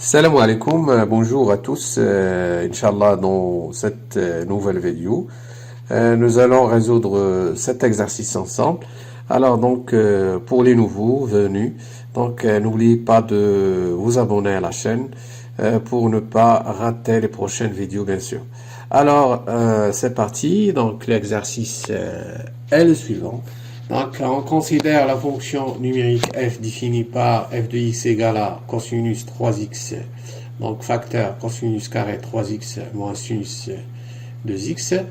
Salam alaikum, bonjour à tous, Inch'Allah dans cette nouvelle vidéo. Nous allons résoudre cet exercice ensemble. Alors donc pour les nouveaux venus, donc n'oubliez pas de vous abonner à la chaîne pour ne pas rater les prochaines vidéos bien sûr. Alors c'est parti, donc l'exercice est le suivant. Donc, on considère la fonction numérique f définie par f de x égale à cosinus 3x, donc facteur cosinus carré 3x moins sinus 2x.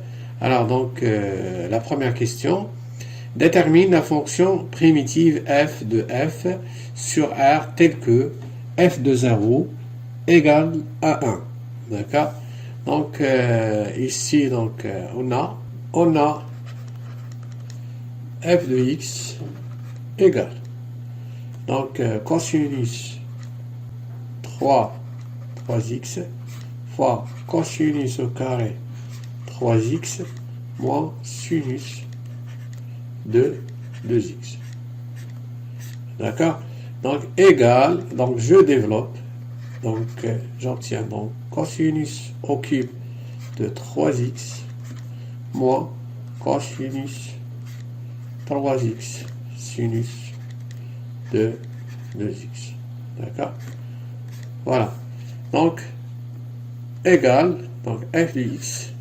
Alors, donc, la première question, détermine la fonction primitive f de f sur R telle que f de 0 égale à 1. D'accord? Donc, ici, donc, on a f de x égale, donc cosinus 3x fois cosinus au carré 3x moins sinus de 2x. D'accord? Donc égal, donc je développe, donc j'obtiens donc cosinus au cube de 3x moins cosinus 3x sinus de 2x. D'accord? Voilà. Donc, égal, donc f de x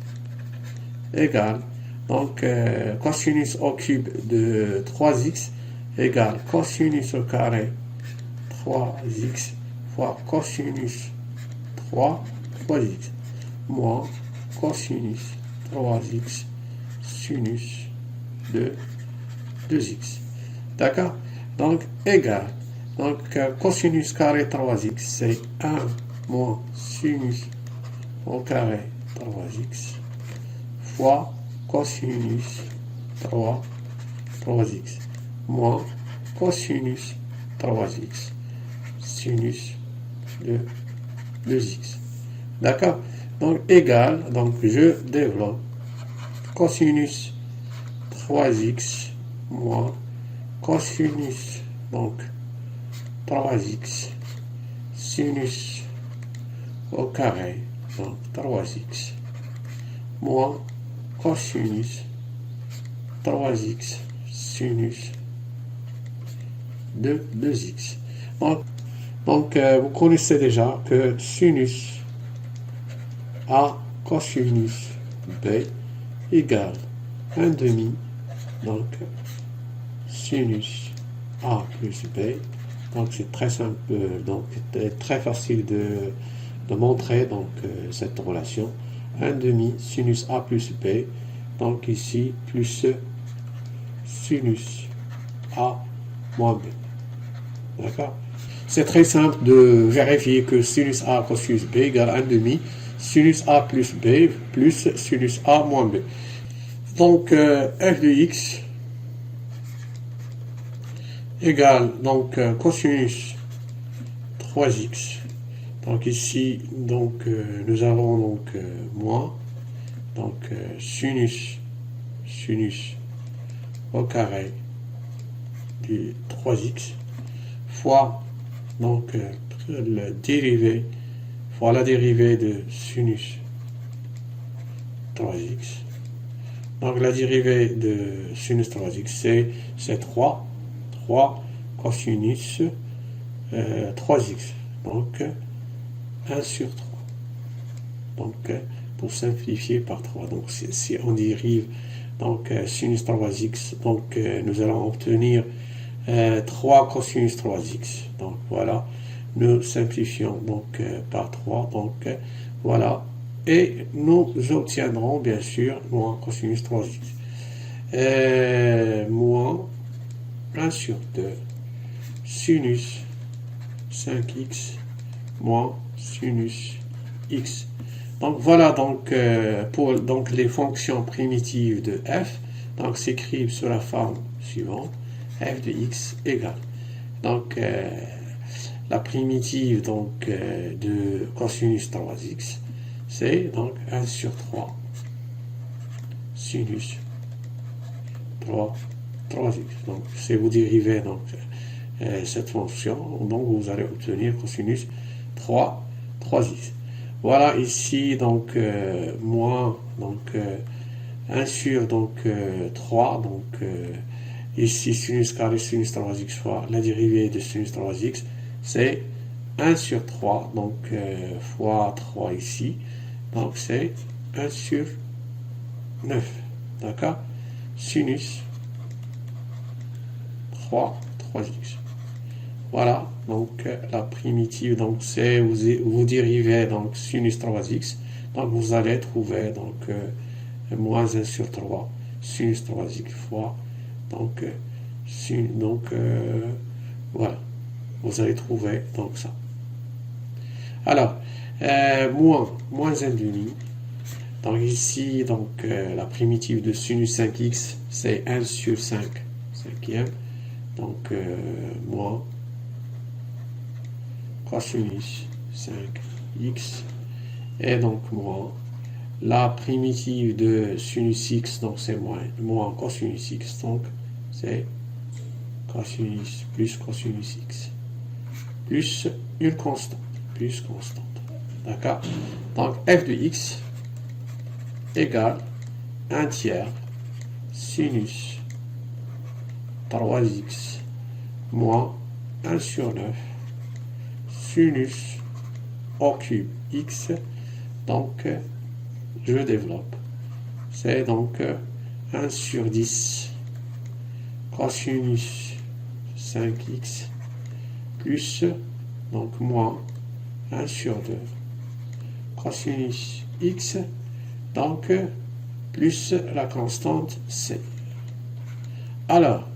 égale, donc cosinus au cube de 3x égale cosinus au carré 3x fois cosinus 3x moins cosinus 3x sinus de 2x. D'accord? Donc, égal. Donc, cosinus carré 3x, c'est 1 moins sinus au carré 3x fois cosinus 3x moins cosinus 3x sinus de 2x. D'accord? Donc, égal. Donc, je développe cosinus 3x moins cosinus, donc 3x sinus au carré, donc 3x moins cosinus 3x sinus de 2x. Donc vous connaissez déjà que sinus a cosinus b égale 1 demi, donc sinus A plus B. Donc c'est très simple, donc très facile de montrer donc cette relation. 1 demi sinus A plus B, donc ici plus sinus A moins B. D'accord? C'est très simple de vérifier que sinus A cosinus B égale 1 demi sinus A plus B plus sinus A moins B. Donc f de x égale donc cosinus 3x. Donc ici donc nous avons donc moins donc sinus au carré du 3x fois donc le dérivé fois la dérivée de sinus 3x. Donc la dérivée de sinus 3x c'est 3 cosinus 3x, donc 1 sur 3. Donc pour simplifier par 3, donc si on dérive donc sinus 3x, donc nous allons obtenir 3 cosinus 3x. Donc voilà, nous simplifions donc par 3, donc voilà, et nous obtiendrons bien sûr moins cosinus 3x. Moins 1 sur 2 sinus 5x moins sinus x. Donc voilà donc pour donc les fonctions primitives de f, donc s'écrivent sous la forme suivante: f de x égale donc la primitive donc de cosinus 3x, c'est donc 1 sur 3 sinus 3x. Donc si vous dérivez donc cette fonction, donc vous allez obtenir cosinus 3, 3x. Voilà ici, donc, moins, donc, 1 sur, donc, 3, donc, ici, sinus carré sinus 3x fois la dérivée de sinus 3x, c'est 1 sur 3, donc, fois 3 ici, donc c'est 1 sur 9, d'accord? Sinus 3, 3x. Voilà, donc la primitive, donc c'est, vous dérivez donc sinus 3x, donc vous allez trouver donc moins 1 sur 3, sinus 3x fois, donc, voilà, vous allez trouver donc ça. Alors, moins 1 demi, donc ici, donc la primitive de sinus 5x, c'est 1 sur 5, cinquième, donc moins cosinus 5x, et donc moins la primitive de sinus x, donc c'est moins cosinus x, donc c'est cosinus plus cosinus x, plus une constante, d'accord? Donc f de x égale 1 tiers sinus 3x moins 1 sur 9 sinus au cube x, donc je développe, c'est donc 1 sur 10 cosinus 5x plus, donc moins 1 sur 2 cosinus x, donc plus la constante c. Alors,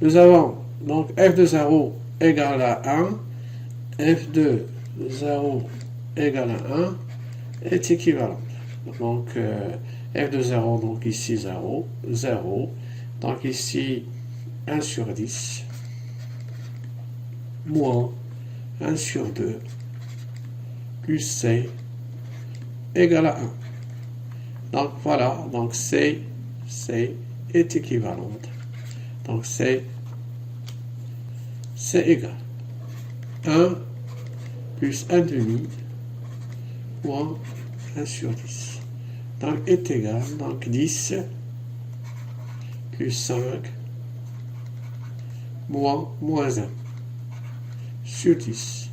nous avons donc f de 0 égale à 1, f de 0 égale à 1 est équivalent. Donc, f de 0, donc ici 0, 0, donc ici 1 sur 10, moins 1 sur 2, plus c égale à 1. Donc voilà, donc c est équivalente. Donc c'est égal. 1 plus 1 demi moins 1 sur 10. Donc est égal, donc 10 plus 5 moins 1 sur 10.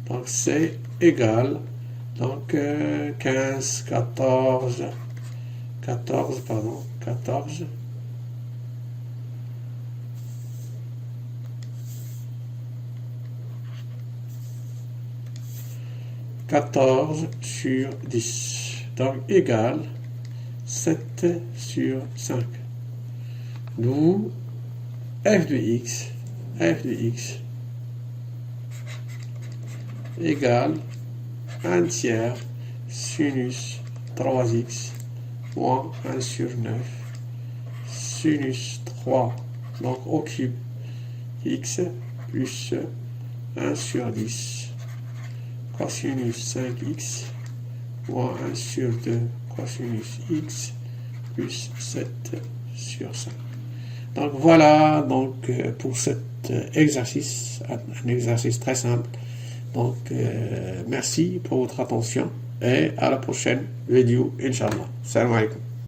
Donc c'est égal, donc 14, 14 sur 10, donc égal 7 sur 5. D'où f de x égale 1 tiers sinus 3x moins 1 sur 9 sinus 3, donc au cube x plus 1 sur 10 cosinus 5x moins 1 sur 2 cosinus x plus 7 sur 5. Donc voilà, donc pour cet exercice, un exercice très simple. Donc merci pour votre attention et à la prochaine vidéo, Inch'Allah. Salam alaikum.